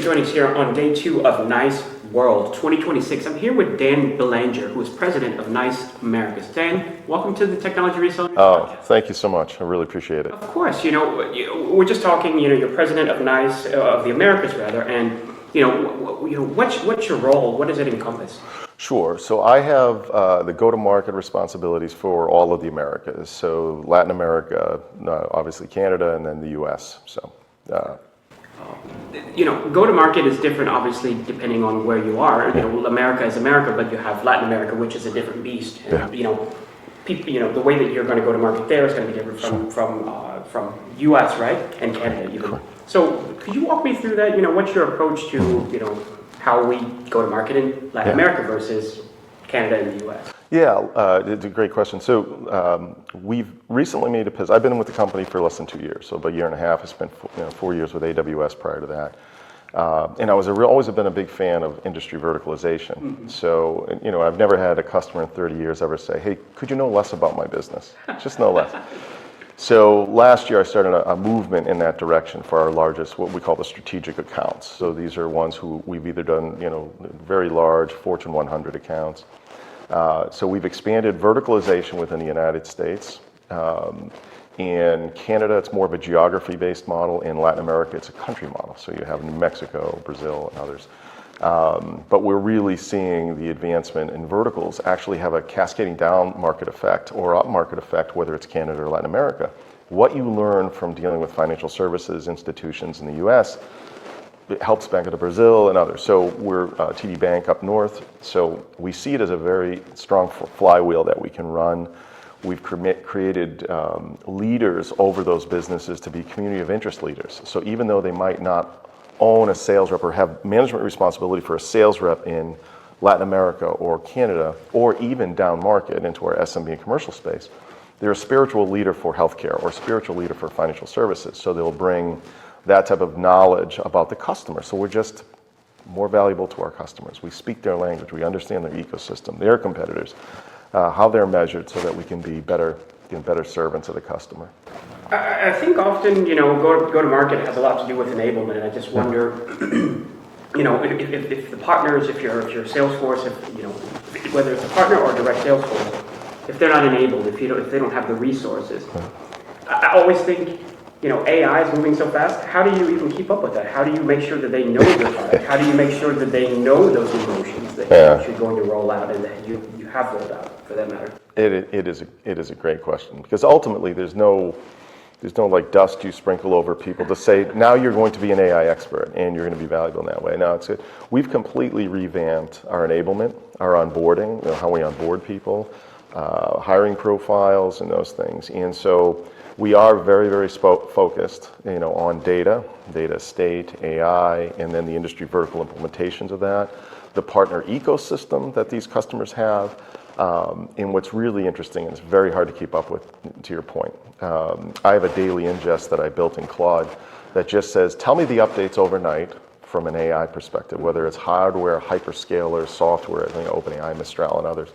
joining us here on day 2 of NICE World 2026. I'm here with Dan Belanger, who is president of NICE Americas. Dan, welcome to the Technology Reseller podcast. Thank you so much. I really appreciate it. Of course. We're just talking, you're president of NICE, of the Americas rather, and, what's your role? What does it encompass? Sure. So I have the go-to-market responsibilities for all of the Americas. So Latin America, obviously Canada, and then the U.S. Go-to-market is different, obviously, depending on where you are. America is America, but you have Latin America, which is a different beast. And, the way that you're going to go to market there is going to be different from U.S., right, and Canada even. Correct. So could you walk me through that? What's your approach to, how we go to market in Latin America versus Canada and the U.S.? Yeah, it's a great question. So we've recently made a pivot. I've been with the company for less than 2 years, so about a year and a half. I spent 4 years with AWS prior to that. And I was always been a big fan of industry verticalization. Mm-hmm. So, I've never had a customer in 30 years ever say, hey, could you know less about my business? Just know less. So last year I started a movement in that direction for our largest, what we call the strategic accounts. So these are ones who we've either done, very large Fortune 100 accounts. So we've expanded verticalization within the United States. In Canada, it's more of a geography-based model. In Latin America, it's a country model. So you have New Mexico, Brazil, and others. But we're really seeing the advancement in verticals actually have a cascading down market effect or up market effect, whether it's Canada or Latin America. What you learn from dealing with financial services institutions in the US, it helps Banco de Brazil and others. So we're TD Bank up north. So we see it as a very strong flywheel that we can run. We've created leaders over those businesses to be community of interest leaders. So even though they might not own a sales rep or have management responsibility for a sales rep in Latin America or Canada, or even down market into our SMB and commercial space, they're a spiritual leader for healthcare or spiritual leader for financial services. So they'll bring that type of knowledge about the customer. So we're just more valuable to our customers. We speak their language. We understand their ecosystem, their competitors, how they're measured so that we can be better servants of the customer. I think often, go to market has a lot to do with enablement. And I just wonder, if the partners, if your sales force, whether it's a partner or a direct sales force, if they're not enabled, if they don't have the resources, I always think, AI is moving so fast. How do you even keep up with that? How do you make sure that they know your product? How do you make sure that they know those emotions that you're going to roll out and that you have rolled out, for that matter? It is a great question, because ultimately there's no like dust you sprinkle over people to say now you're going to be an AI expert and you're going to be valuable in that way. No, it's good. We've completely revamped our enablement, our onboarding, how we onboard people, hiring profiles and those things. And so we are very, very focused, on data estate, AI, and then the industry vertical implementations of that, the partner ecosystem that these customers have. And what's really interesting, and it's very hard to keep up with, to your point, I have a daily ingest that I built in Claude that just says, tell me the updates overnight from an AI perspective, whether it's hardware, hyperscalers, software, OpenAI, Mistral, and others,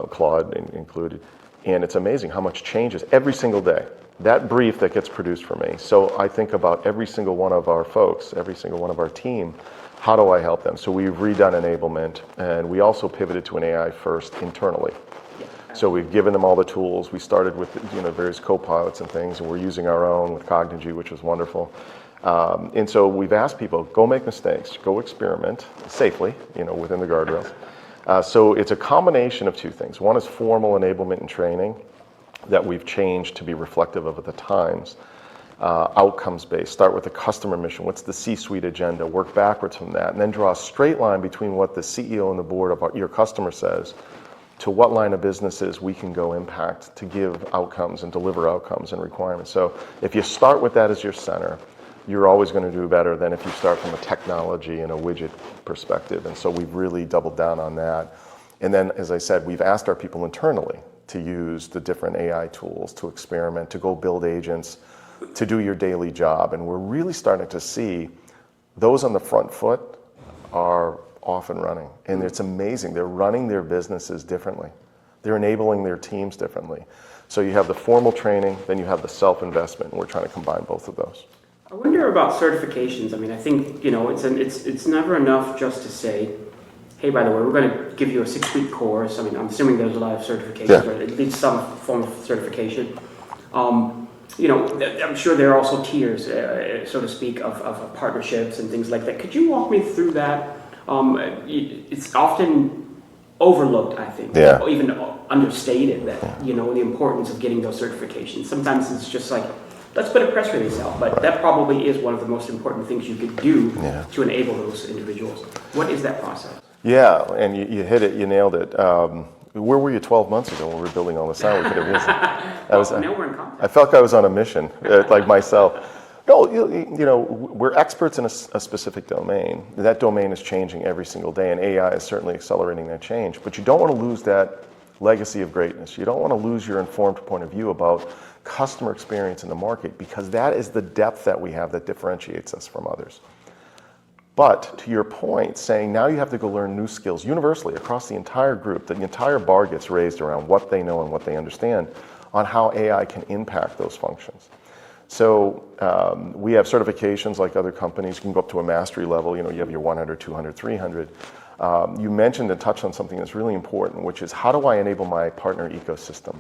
Claude included. And it's amazing how much changes every single day. That brief that gets produced for me. So I think about every single one of our folks, every single one of our team. How do I help them? So we've redone enablement, and we also pivoted to an AI first internally. So we've given them all the tools. We started with various co-pilots and things, and we're using our own with Cognigy, which was wonderful. And so we've asked people, go make mistakes, go experiment safely, within the guardrails. So it's a combination of two things. One is formal enablement and training that we've changed to be reflective of the times. Outcomes-based, start with the customer mission. What's the C-suite agenda? Work backwards from that, and then draw a straight line between what the CEO and the board of your customer says to what line of businesses we can go impact to give outcomes and deliver outcomes and requirements. So if you start with that as your center, you're always going to do better than if you start from a technology and a widget perspective. And so we've really doubled down on that. And then, as I said, we've asked our people internally to use the different AI tools, to experiment, to go build agents, to do your daily job. And we're really starting to see those on the front foot are off and running. And it's amazing. They're running their businesses differently. They're enabling their teams differently. So you have the formal training, then you have the self-investment, and we're trying to combine both of those. I wonder about certifications. I mean, I think, it's never enough just to say, hey, by the way, we're going to give you a 6-week course. I mean, I'm assuming there's a lot of certifications, or at least some form of certification. I'm sure there are also tiers, so to speak, of partnerships and things like that. Could you walk me through that? It's often overlooked, I think, or even understated that, the importance of getting those certifications. Sometimes it's just like, let's put a press release out, but that probably is one of the most important things you could do to enable those individuals. What is that process? Yeah, and you hit it, you nailed it. Where were you 12 months ago when we were building all this out? We could have visited. Now we're in contact. I felt like I was on a mission, like myself. No, we're experts in a specific domain. That domain is changing every single day, and AI is certainly accelerating that change. But you don't want to lose that legacy of greatness. You don't want to lose your informed point of view about customer experience in the market, because that is the depth that we have that differentiates us from others. But to your point, saying now you have to go learn new skills universally across the entire group, the entire bar gets raised around what they know and what they understand on how AI can impact those functions. So we have certifications like other companies. You can go up to a mastery level. You have your 100, 200, 300. You mentioned and touched on something that's really important, which is how do I enable my partner ecosystem?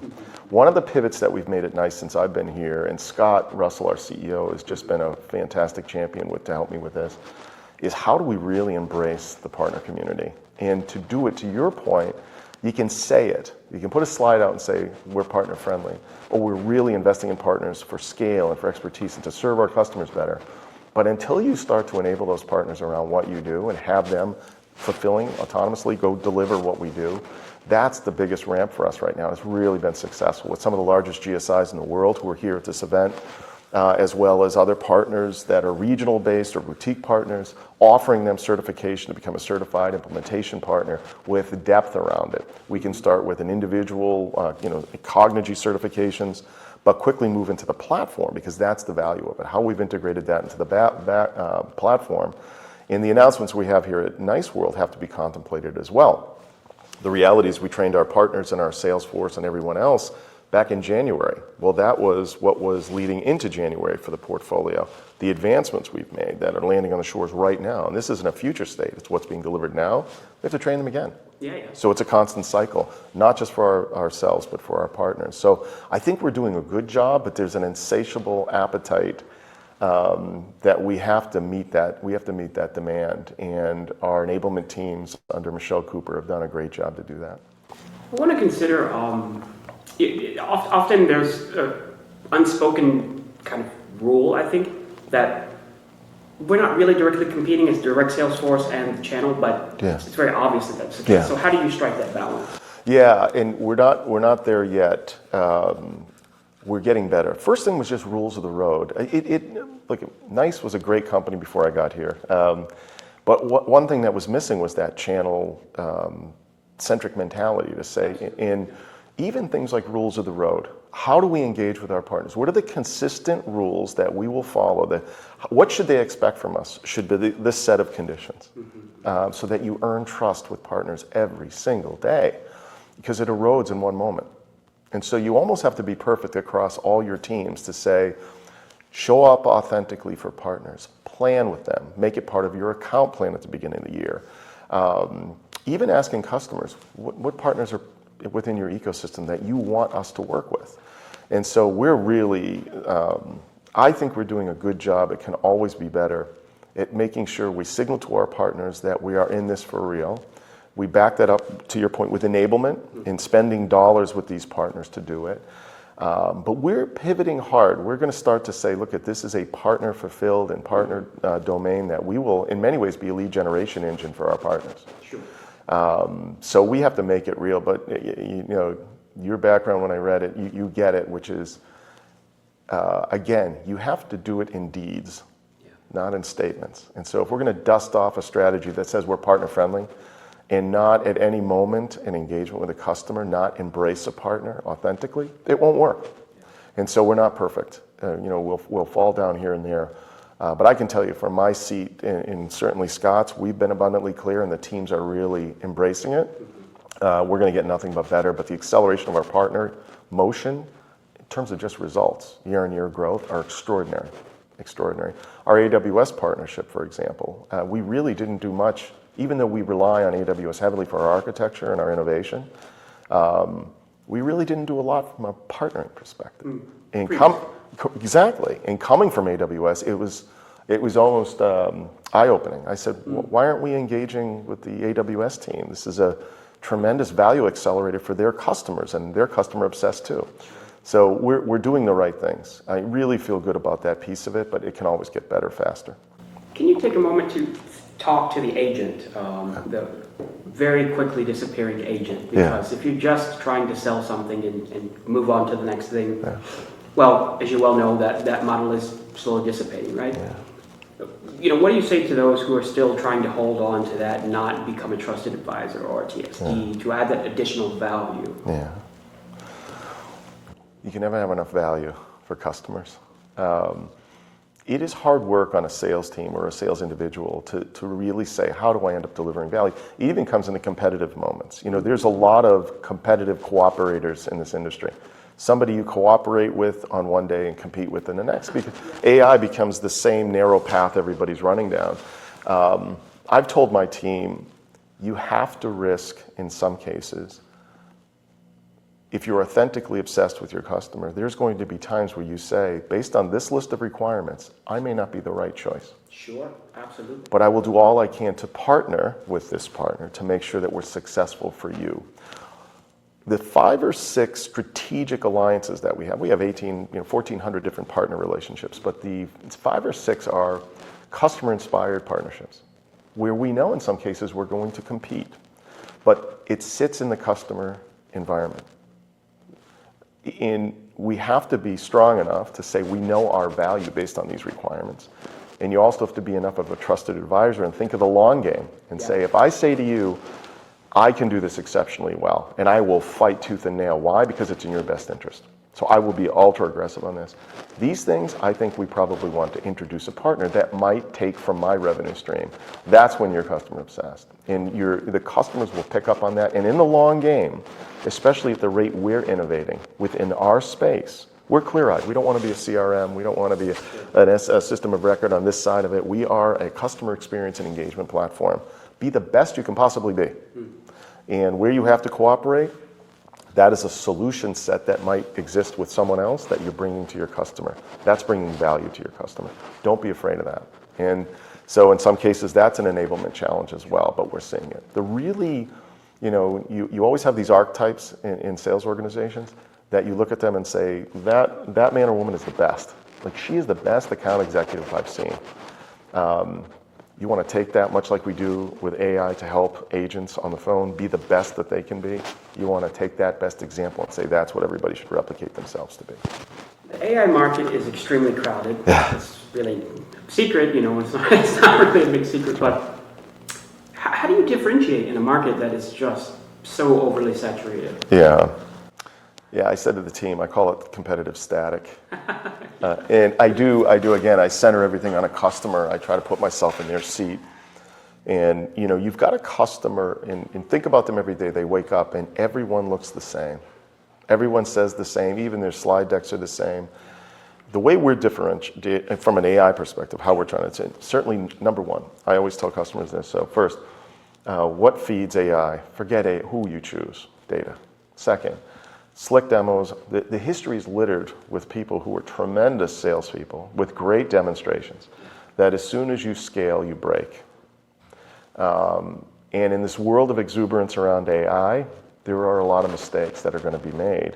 One of the pivots that we've made at NICE since I've been here, and Scott Russell, our CEO, has just been a fantastic champion to help me with this, is how do we really embrace the partner community? And to do it, to your point, you can say it. You can put a slide out and say, we're partner friendly, or we're really investing in partners for scale and for expertise and to serve our customers better. But until you start to enable those partners around what you do and have them fulfilling autonomously, go deliver what we do, that's the biggest ramp for us right now. It's really been successful with some of the largest GSIs in the world who are here at this event, as well as other partners that are regional based or boutique partners, offering them certification to become a certified implementation partner with depth around it. We can start with an individual, Cognigy certifications, but quickly move into the platform, because that's the value of it, how we've integrated that into the platform. And the announcements we have here at NICE World have to be contemplated as well. The reality is we trained our partners and our sales force and everyone else back in January. Well, that was what was leading into January for the portfolio. The advancements we've made that are landing on the shores right now, and this isn't a future state, it's what's being delivered now. We have to train them again. So it's a constant cycle, not just for ourselves, but for our partners. So I think we're doing a good job, but there's an insatiable appetite that we have to meet that demand. And our enablement teams under Michelle Cooper have done a great job to do that. I want to consider, often there's an unspoken kind of rule, I think, that we're not really directly competing as direct sales force and the channel, but it's very obvious that that's the case. So how do you strike that balance? Yeah, and we're not there yet. We're getting better. First thing was just rules of the road. Look, NICE was a great company before I got here. But one thing that was missing was that channel centric mentality to say, in even things like rules of the road, how do we engage with our partners? What are the consistent rules that we will follow? What should they expect from us? Should be this set of conditions, so that you earn trust with partners every single day, because it erodes in one moment. And so you almost have to be perfect across all your teams to say, show up authentically for partners, plan with them, make it part of your account plan at the beginning of the year. Even asking customers, what partners are within your ecosystem that you want us to work with? And so we're really, I think we're doing a good job. It can always be better at making sure we signal to our partners that we are in this for real. We back that up, to your point, with enablement and spending dollars with these partners to do it. But we're pivoting hard. We're going to start to say, look, this is a partner-fulfilled and partner domain that we will, in many ways, be a lead generation engine for our partners. So we have to make it real. But your background, when I read it, you get it, which is, again, you have to do it in deeds, not in statements. And so if we're going to dust off a strategy that says we're partner-friendly, and not at any moment in engagement with a customer, not embrace a partner authentically, it won't work. And so we're not perfect. We'll fall down here and there. But I can tell you from my seat, and certainly Scott's, we've been abundantly clear, and the teams are really embracing it. We're going to get nothing but better. But the acceleration of our partner motion, in terms of just results, year-on-year growth, are extraordinary. extraordinary. Our AWS partnership, for example, we really didn't do much, even though we rely on AWS heavily for our architecture and our innovation. We really didn't do a lot from a partnering perspective. And exactly. And coming from AWS, it was almost eye-opening. I said, why aren't we engaging with the AWS team? This is a tremendous value accelerator for their customers, and they're customer obsessed too. So we're doing the right things. I really feel good about that piece of it, but it can always get better faster. Can you take a moment to talk to the agent, the very quickly disappearing agent? Because if you're just trying to sell something and move on to the next thing, well, as you well know, that model is slowly dissipating, right? What do you say to those who are still trying to hold on to that, not become a trusted advisor or a TXD, to add that additional value? You can never have enough value for customers. It is hard work on a sales team or a sales individual to really say, how do I end up delivering value? It even comes in the competitive moments. There's a lot of competitive cooperators in this industry. Somebody you cooperate with on one day and compete with in the next, because AI becomes the same narrow path everybody's running down. I've told my team, you have to risk, in some cases, if you're authentically obsessed with your customer, there's going to be times where you say, based on this list of requirements, I may not be the right choice. Sure, absolutely. But I will do all I can to partner with this partner to make sure that we're successful for you. The 5 or 6 strategic alliances that we have 1,400 different partner relationships, but the 5 or 6 are customer-inspired partnerships, where we know in some cases we're going to compete, but it sits in the customer environment. And we have to be strong enough to say we know our value based on these requirements. And you also have to be enough of a trusted advisor and think of the long game and say, if I say to you, I can do this exceptionally well, and I will fight tooth and nail. Why? Because it's in your best interest. So I will be ultra aggressive on this. These things, I think we probably want to introduce a partner that might take from my revenue stream. That's when you're customer obsessed. And the customers will pick up on that. And in the long game, especially at the rate we're innovating within our space, we're clear-eyed. We don't want to be a CRM. We don't want to be a system of record on this side of it. We are a customer experience and engagement platform. Be the best you can possibly be. And where you have to cooperate, that is a solution set that might exist with someone else that you're bringing to your customer. That's bringing value to your customer. Don't be afraid of that. And so in some cases, that's an enablement challenge as well, but we're seeing it. The really, you always have these archetypes in sales organizations that you look at them and say, that man or woman is the best. Like, she is the best account executive I've seen. You want to take that, much like we do with AI to help agents on the phone be the best that they can be. You want to take that best example and say that's what everybody should replicate themselves to be. The AI market is extremely crowded. It's really a secret, it's not really a big secret, but how do you differentiate in a market that is just so overly saturated? Yeah, I said to the team, I call it competitive static. And I do again, I center everything on a customer. I try to put myself in their seat. And you've got a customer, and think about them every day. They wake up and everyone looks the same. Everyone says the same, even their slide decks are the same. The way we're differentiated from an AI perspective, how we're trying to, certainly number one, I always tell customers this. So first, what feeds AI? Forget who you choose, data. Second, slick demos. The history is littered with people who are tremendous salespeople with great demonstrations that as soon as you scale, you break. And in this world of exuberance around AI, there are a lot of mistakes that are going to be made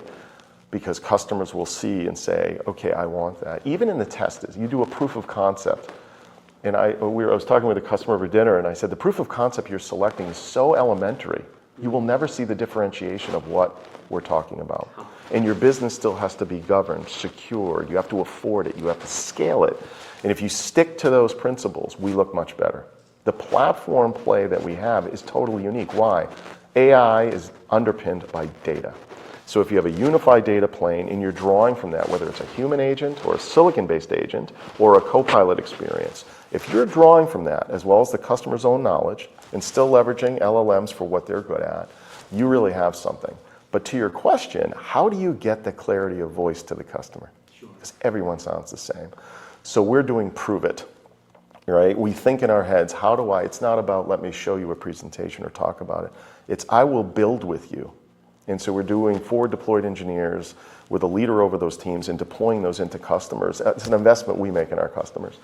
because customers will see and say, okay, I want that. Even in the test, you do a proof of concept. And I was talking with a customer over dinner, and I said, the proof of concept you're selecting is so elementary, you will never see the differentiation of what we're talking about. And your business still has to be governed, secured. You have to afford it. You have to scale it. And if you stick to those principles, we look much better. The platform play that we have is totally unique. Why? AI is underpinned by data. So if you have a unified data plane and you're drawing from that, whether it's a human agent or a silicon-based agent or a co-pilot experience, if you're drawing from that as well as the customer's own knowledge and still leveraging LLMs for what they're good at, you really have something. But to your question, how do you get the clarity of voice to the customer? Because everyone sounds the same. So we're doing prove it, right? We think in our heads, it's not about let me show you a presentation or talk about it. It's I will build with you. And so we're doing forward deployed engineers with a leader over those teams and deploying those into customers. It's an investment we make in our customers.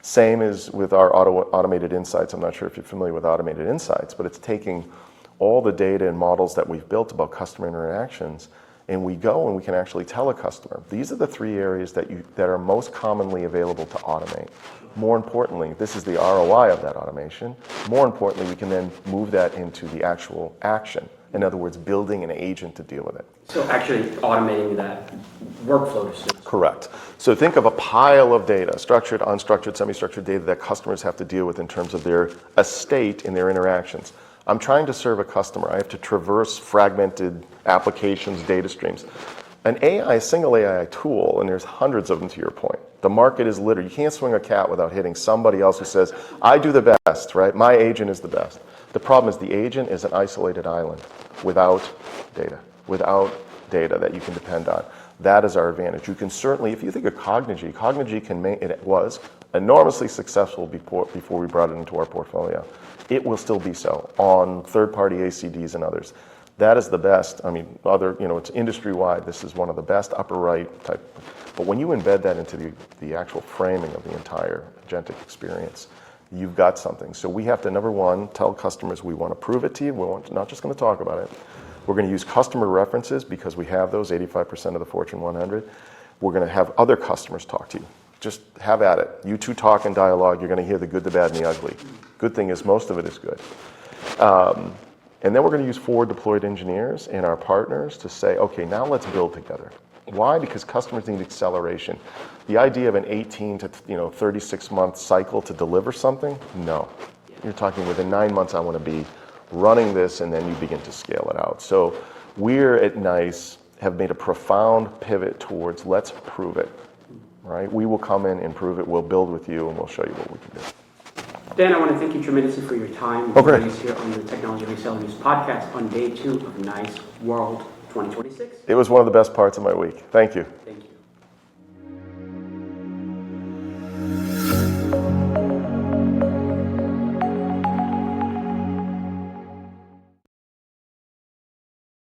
Same as with our automated insights. I'm not sure if you're familiar with automated insights, but it's taking all the data and models that we've built about customer interactions, and we go and we can actually tell a customer, these are the 3 areas that are most commonly available to automate. More importantly, this is the ROI of that automation. More importantly, we can then move that into the actual action. In other words, building an agent to deal with it. So actually automating that workflow. Correct. So think of a pile of data, structured, unstructured, semi-structured data that customers have to deal with in terms of their estate and their interactions. I'm trying to serve a customer. I have to traverse fragmented applications, data streams. A single AI tool, and there's hundreds of them to your point. The market is littered. You can't swing a cat without hitting somebody else who says, I do the best, right? My agent is the best. The problem is the agent is an isolated island without data that you can depend on. That is our advantage. You can certainly, if you think of Cognigy it was enormously successful before we brought it into our portfolio. It will still be so on third-party ACDs and others. That is the best. I mean, it's industry-wide. This is one of the best upper right type. But when you embed that into the actual framing of the entire agentic experience, you've got something. So we have to, number one, tell customers we want to prove it to you. We're not just going to talk about it. We're going to use customer references because we have those, 85% of the Fortune 100. We're going to have other customers talk to you. Just have at it. You two talk and dialogue. You're going to hear the good, the bad, and the ugly. Good thing is most of it is good. And then we're going to use forward deployed engineers and our partners to say, okay, now let's build together. Why? Because customers need acceleration. The idea of an 18 to 36-month cycle to deliver something, no. You're talking within 9 months I want to be running this, and then you begin to scale it out. So we're at NICE have made a profound pivot towards let's prove it, right? We will come in and prove it. We'll build with you, and we'll show you what we can do. Dan, I want to thank you tremendously for your time here on the Technology Reseller News podcast on day 2 of NICE World 2026. It was one of the best parts of my week. Thank you.